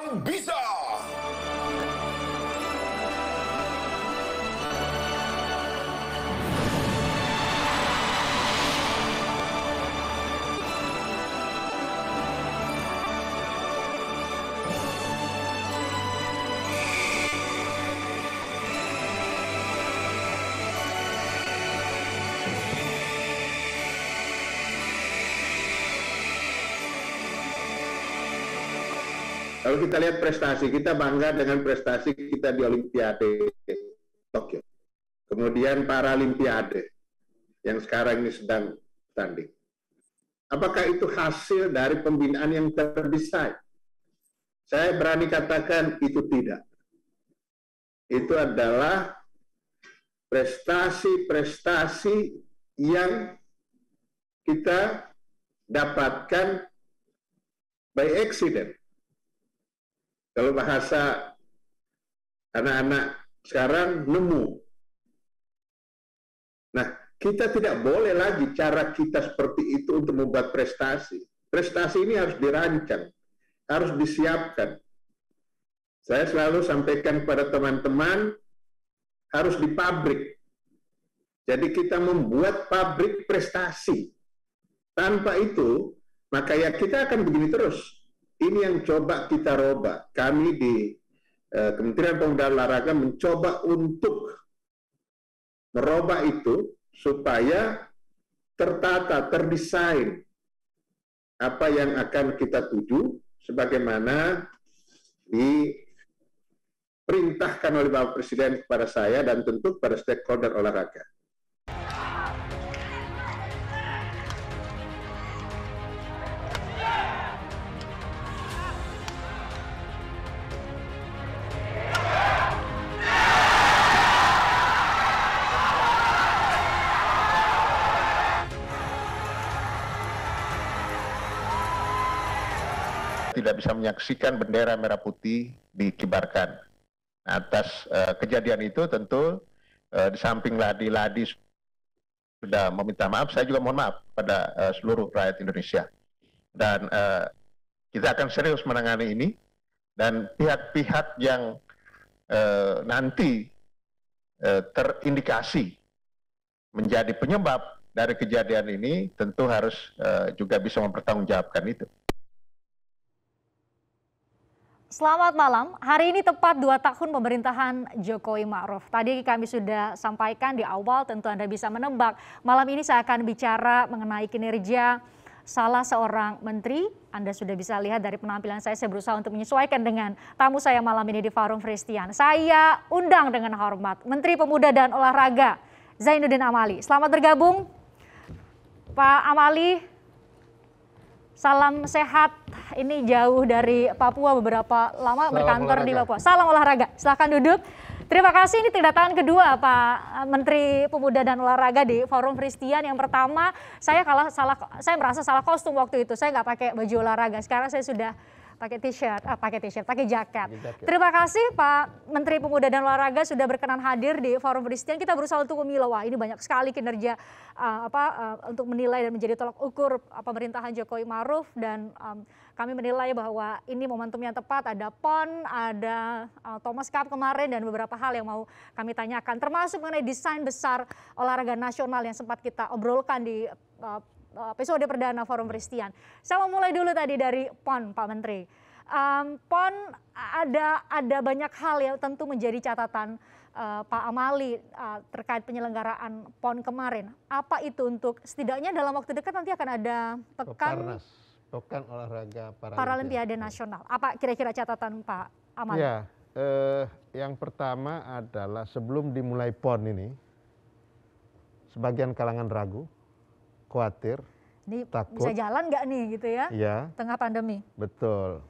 Peluang Bisa. Kalau kita lihat prestasi, kita bangga dengan prestasi kita di Olimpiade Tokyo. Kemudian Paralimpiade yang sekarang ini sedang tanding. Apakah itu hasil dari pembinaan yang terdesain? Saya berani katakan itu tidak. Itu adalah prestasi-prestasi yang kita dapatkan by accident. Kalau bahasa anak-anak sekarang, nemu. Nah, kita tidak boleh lagi cara kita seperti itu untuk membuat prestasi. Prestasi ini harus dirancang, harus disiapkan. Saya selalu sampaikan kepada teman-teman, harus di pabrik. Jadi kita membuat pabrik prestasi. Tanpa itu, maka ya kita akan begini terus. Ini yang coba kita robah. Kami di Kementerian Pemuda dan Olahraga mencoba untuk merubah itu supaya tertata, terdesain apa yang akan kita tuju sebagaimana diperintahkan oleh Bapak Presiden kepada saya dan tentu kepada stakeholder olahraga. Tidak bisa menyaksikan bendera merah putih dikibarkan. Atas kejadian itu tentu di samping Ladi sudah meminta maaf, saya juga mohon maaf pada seluruh rakyat Indonesia. Dan kita akan serius menangani ini, dan pihak-pihak yang nanti terindikasi menjadi penyebab dari kejadian ini tentu harus juga bisa mempertanggungjawabkan itu. Selamat malam, hari ini tepat 2 tahun pemerintahan Jokowi Ma'ruf. Tadi kami sudah sampaikan di awal, tentu Anda bisa menebak. Malam ini saya akan bicara mengenai kinerja salah seorang menteri. Anda sudah bisa lihat dari penampilan saya berusaha untuk menyesuaikan dengan tamu saya malam ini di Forum Christian. Saya undang dengan hormat Menteri Pemuda dan Olahraga, Zainuddin Amali. Selamat bergabung, Pak Amali. Salam sehat, ini jauh dari Papua, beberapa lama berkantor di Papua. Salam olahraga, silahkan duduk. Terima kasih, ini kedatangan kedua Pak Menteri Pemuda dan Olahraga di Forum Christian. Yang pertama, saya merasa salah kostum waktu itu, saya nggak pakai baju olahraga. Sekarang saya sudah pakai pakai jaket. Terima kasih Pak Menteri Pemuda dan Olahraga sudah berkenan hadir di Forum Christian. Kita berusaha untuk memilah, wah ini banyak sekali kinerja untuk menilai dan menjadi tolak ukur pemerintahan Jokowi Ma'ruf, dan kami menilai bahwa ini momentum yang tepat. Ada PON, ada Thomas Cup kemarin, dan beberapa hal yang mau kami tanyakan, termasuk mengenai desain besar olahraga nasional yang sempat kita obrolkan di episode perdana Forum Christian. Saya mau mulai dulu tadi dari PON, Pak Menteri. PON ada banyak hal yang tentu menjadi catatan Pak Amali terkait penyelenggaraan PON kemarin. Apa itu untuk setidaknya dalam waktu dekat nanti akan ada Pekan Olahraga Paralimpiade Nasional. Apa kira-kira catatan Pak Amali? Ya, yang pertama adalah sebelum dimulai PON ini, sebagian kalangan ragu, khawatir, ini takut. Bisa jalan nggak nih gitu ya? Ya. Tengah pandemi. Betul.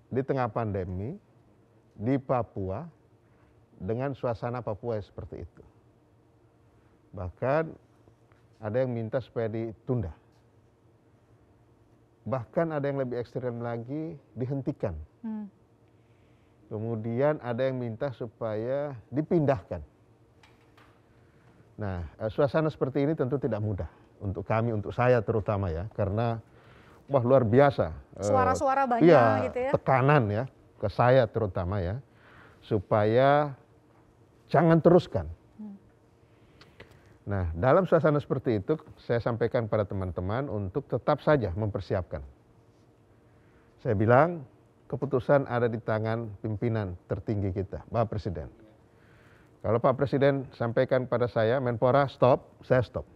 Di tengah pandemi, di Papua, dengan suasana Papua seperti itu. Bahkan ada yang minta supaya ditunda. Bahkan ada yang lebih ekstrem lagi, dihentikan. Kemudian ada yang minta supaya dipindahkan. Nah, suasana seperti ini tentu tidak mudah untuk kami, untuk saya terutama ya, karena wah luar biasa. Suara-suara banyak iya, gitu ya. Tekanan ya, ke saya terutama ya, supaya jangan teruskan. Nah, dalam suasana seperti itu, saya sampaikan pada teman-teman untuk tetap saja mempersiapkan. Saya bilang, keputusan ada di tangan pimpinan tertinggi kita, Bapak Presiden. Kalau Pak Presiden sampaikan pada saya, Menpora stop, saya stop.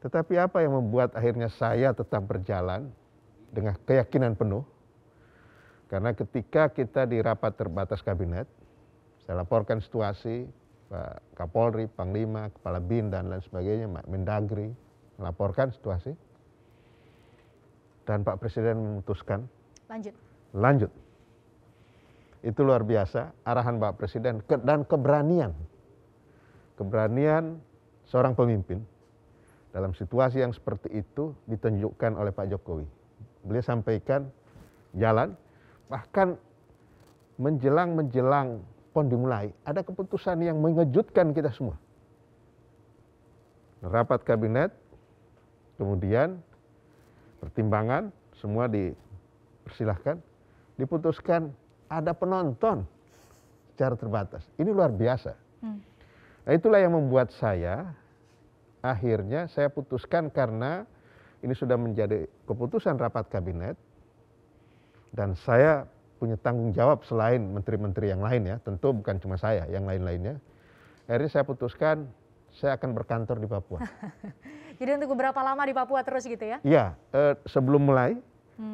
Tetapi apa yang membuat akhirnya saya tetap berjalan dengan keyakinan penuh? Karena ketika kita di rapat terbatas kabinet, saya laporkan situasi, Pak Kapolri, Panglima, Kepala BIN dan lain sebagainya, Mendagri, melaporkan situasi. Dan Pak Presiden memutuskan lanjut. Itu luar biasa arahan Pak Presiden dan keberanian seorang pemimpin dalam situasi yang seperti itu ditunjukkan oleh Pak Jokowi. Beliau sampaikan jalan, bahkan menjelang PON dimulai, ada keputusan yang mengejutkan kita semua. Rapat kabinet, kemudian pertimbangan, semua dipersilahkan, diputuskan ada penonton secara terbatas. Ini luar biasa. Nah, itulah yang membuat saya, akhirnya saya putuskan karena ini sudah menjadi keputusan rapat kabinet, dan saya punya tanggung jawab selain menteri-menteri yang lain ya, tentu bukan cuma saya, yang lain-lainnya. Akhirnya saya putuskan saya akan berkantor di Papua. Jadi untuk beberapa lama di Papua terus gitu ya? Iya, sebelum mulai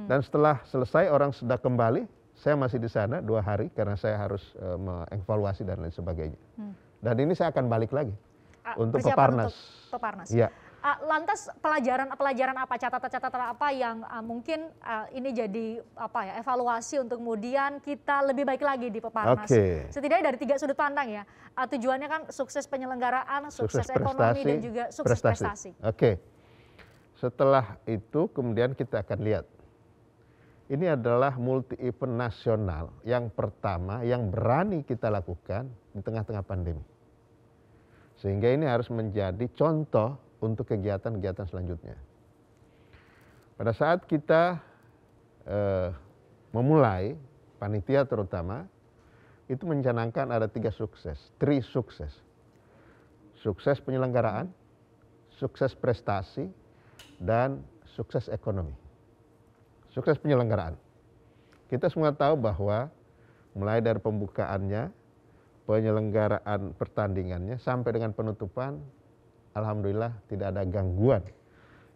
dan setelah selesai orang sudah kembali, saya masih di sana 2 hari karena saya harus mengevaluasi dan lain sebagainya. Dan ini saya akan balik lagi untuk Peparnas. Untuk Peparnas. Iya. Lantas pelajaran apa, catatan apa yang mungkin ini jadi evaluasi untuk kemudian kita lebih baik lagi di Peparnas. Setidaknya dari 3 sudut pandang ya. Tujuannya kan sukses penyelenggaraan, sukses ekonomi dan juga sukses prestasi. Setelah itu kemudian kita akan lihat. Ini adalah multi event nasional yang pertama yang berani kita lakukan di tengah-tengah pandemi. Sehingga ini harus menjadi contoh untuk kegiatan-kegiatan selanjutnya. Pada saat kita memulai, panitia terutama, itu mencanangkan ada 3 sukses, 3 sukses. Sukses penyelenggaraan, sukses prestasi, dan sukses ekonomi. Sukses penyelenggaraan. Kita semua tahu bahwa mulai dari pembukaannya, penyelenggaraan pertandingannya, sampai dengan penutupan, alhamdulillah tidak ada gangguan.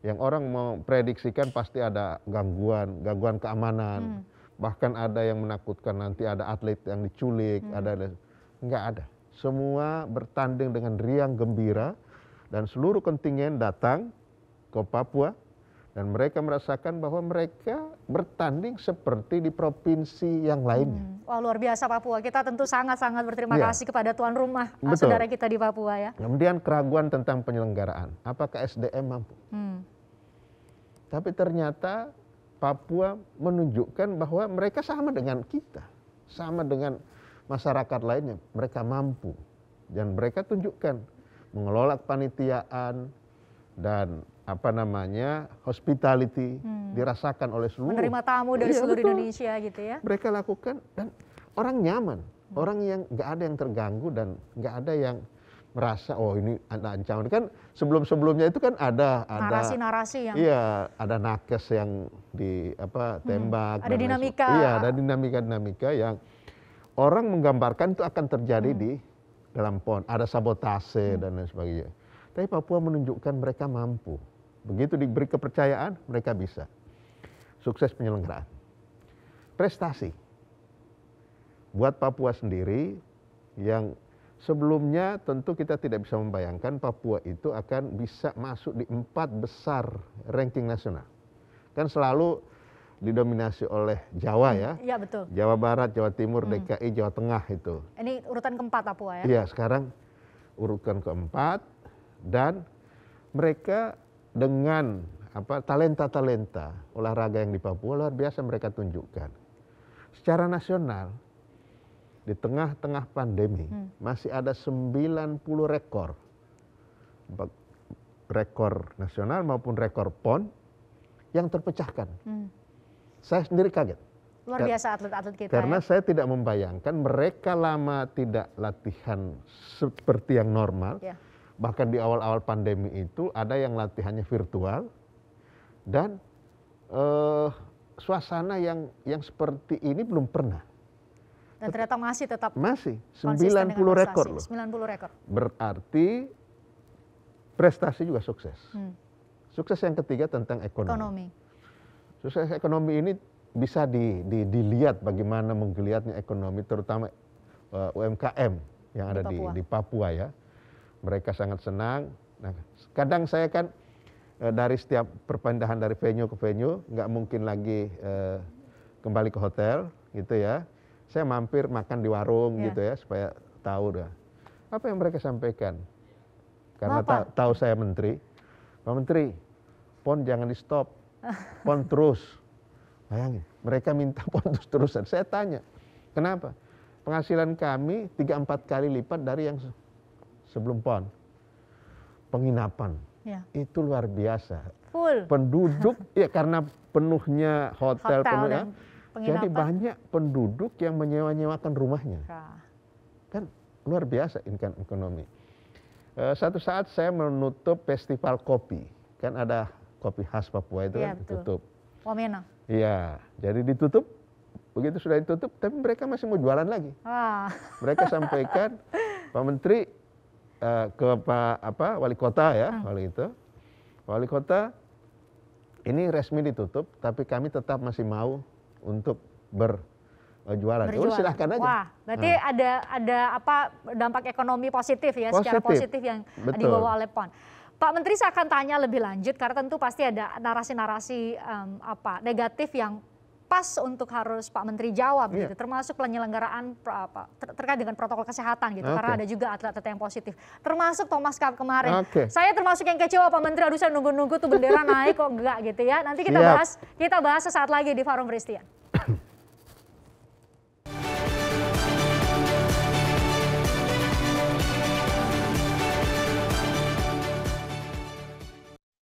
Yang orang memprediksikan pasti ada gangguan keamanan. Bahkan ada yang menakutkan nanti ada atlet yang diculik, enggak ada. Semua bertanding dengan riang gembira dan seluruh kontingen datang ke Papua dan mereka merasakan bahwa mereka bertanding seperti di provinsi yang lainnya. Wah, luar biasa Papua. Kita tentu sangat-sangat berterima kasih kepada tuan rumah, saudara kita di Papua ya. Kemudian keraguan tentang penyelenggaraan. Apakah SDM mampu? Tapi ternyata Papua menunjukkan bahwa mereka sama dengan kita. Sama dengan masyarakat lainnya. Mereka mampu. Dan mereka tunjukkan mengelola kepanitiaan dan hospitality dirasakan oleh seluruh. Menerima tamu dari seluruh Indonesia gitu ya. Mereka lakukan dan orang nyaman. Orang yang nggak ada yang terganggu dan nggak ada yang merasa oh ini ada ancaman. Kan sebelumnya itu kan ada narasi-narasi yang ada nakes yang tembak. Ada dinamika. Iya, ada dinamika yang orang menggambarkan itu akan terjadi di dalam PON. Ada sabotase dan lain sebagainya. Tapi Papua menunjukkan mereka mampu. Begitu diberi kepercayaan, mereka bisa. Sukses penyelenggaraan. Prestasi. Buat Papua sendiri, yang sebelumnya tentu kita tidak bisa membayangkan Papua itu akan bisa masuk di 4 besar ranking nasional. Kan selalu didominasi oleh Jawa ya. Iya betul. Jawa Barat, Jawa Timur, DKI, Jawa Tengah itu. Ini urutan keempat Papua ya? Iya, sekarang urutan keempat dan mereka dengan talenta-talenta olahraga yang di Papua luar biasa mereka tunjukkan. Secara nasional, di tengah-tengah pandemi, masih ada 90 rekor. Rekor nasional maupun rekor PON yang terpecahkan. Saya sendiri kaget. Luar biasa atlet-atlet kita. Karena ya. saya tidak membayangkan mereka lama tidak latihan seperti yang normal. Ya. Bahkan di awal-awal pandemi itu ada yang latihannya virtual dan suasana yang seperti ini belum pernah. Dan ternyata masih tetap Masih konsisten 90 dengan rekor prestasi. loh. 90 rekor. Berarti prestasi juga sukses. Sukses yang ketiga tentang ekonomi. Sukses ekonomi ini bisa dilihat bagaimana menggeliatnya ekonomi, terutama UMKM yang ada di Papua ya. Mereka sangat senang. Nah, kadang saya kan dari setiap perpindahan dari venue ke venue, nggak mungkin lagi kembali ke hotel gitu ya. Saya mampir makan di warung gitu ya, supaya tahu dah. Apa yang mereka sampaikan. Karena tahu saya menteri, Pak Menteri, PON jangan di stop, PON terus. Bayangin, mereka minta PON terus-terusan. Saya tanya, kenapa? Penghasilan kami 3-4 kali lipat dari yang sebelum PON. Penginapan, itu luar biasa. Full. Penduduk, ya karena penuhnya hotel penuhnya, jadi banyak penduduk yang menyewa-nyewakan rumahnya. Kan luar biasa income ekonomi. Satu saat saya menutup festival kopi, kan ada kopi khas Papua itu kan ditutup. Wamena. Iya, jadi ditutup. Begitu sudah ditutup, tapi mereka masih mau jualan lagi. Mereka sampaikan, Pak Menteri ke Pak Wali Kota ya, Wali Kota, ini resmi ditutup, tapi kami tetap masih mau untuk berjualan. Silahkan aja. Wah, berarti ada apa dampak ekonomi positif ya, secara positif yang dibawa oleh PON. Pak Menteri, saya akan tanya lebih lanjut karena tentu pasti ada narasi-narasi negatif yang pas untuk harus Pak Menteri jawab gitu, termasuk penyelenggaraan terkait dengan protokol kesehatan gitu, karena ada juga atlet-atlet yang positif, termasuk Thomas Cup kemarin. Saya termasuk yang kecewa Pak Menteri, aduh saya nunggu-nunggu tuh bendera naik kok enggak gitu ya. Nanti kita bahas sesaat lagi di Forum Christian.